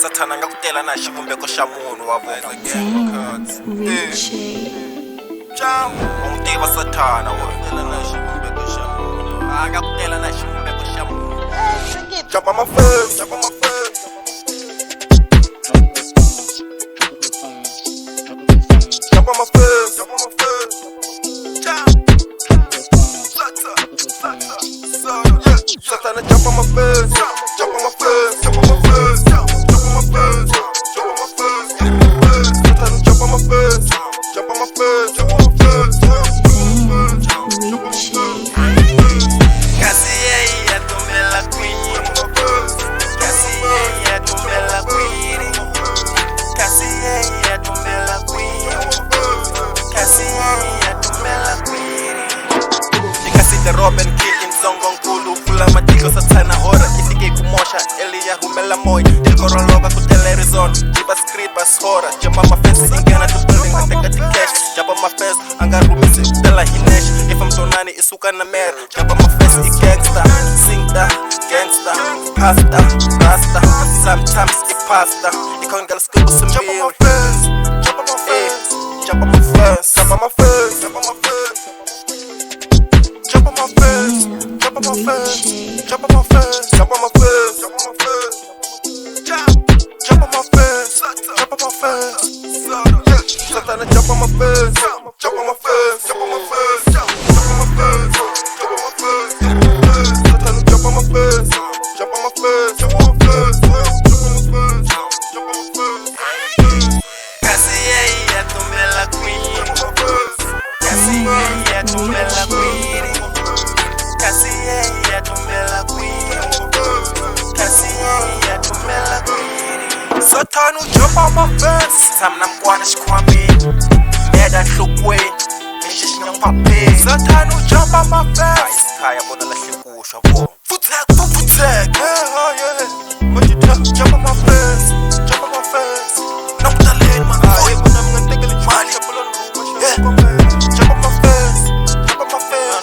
Sathana ngakutela na xivumbeko xa munhu wa vona. Ungitiva Sathana ngakutela na xivumbeko xa munhu. Ngakutela na xivumbeko xa munhu. Jump on my face, jump on my face. Jump on my face, jump on my face. Sathana jump on my face, jump on my face, jump on my face, jump on my face, jump on my face. Sathana jump on my face, jump on my face, jump on my face, jump on my face. Kasi yeye atumela kwini, kasi yeye atumela kwini, kasi yeye atumela kwini, kasi yeye atumela kwini. Kasi the Robin King songo nkulu kula matiko Sathana hora kitike kumosha Elia humela moyo tikoroloka kutela Arizona jiba scribas hora jump on my face ingena to building ateka the cash jump on my face angarumisi kutela hinesh if I'm tonani isuka na mer jump on my face I gangsta sing da gangsta pasta rasta sometimes I pasta I can't get school some jump on my face jump on my face jump on my face jump on my face jump on my face. Jump on my face, jump on my face, jump on my face, jump on my face, jump on my face, jump on my face, jump on my face. Sathana jump on my face, jump on my face, jump on my face, jump on my face, jump on my face. Sathana jump on my face, jump on my face, jump on my face, jump on my face, jump on my face. Kasi yeye atumela kwini, kasi yeye atumela kwini. Kasi yeye atumela kwini, kasi yeye atumela kwini. Sathana jump on my face, samna mkwana xikhwameni, meda nhlokweni, mixi xinyangpapheni. Sathana jump on my face, khaya vona lahle kuxa vo. Futhek, yeah. Jump on my face, jump on my face. Nakutaleni man, hayi vona mi nga tekeli mali. Jump on my face, jump on my face.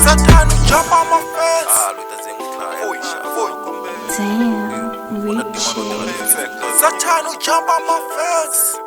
Sathana jump on my face. Damn, reach it. Sathana jump on my face.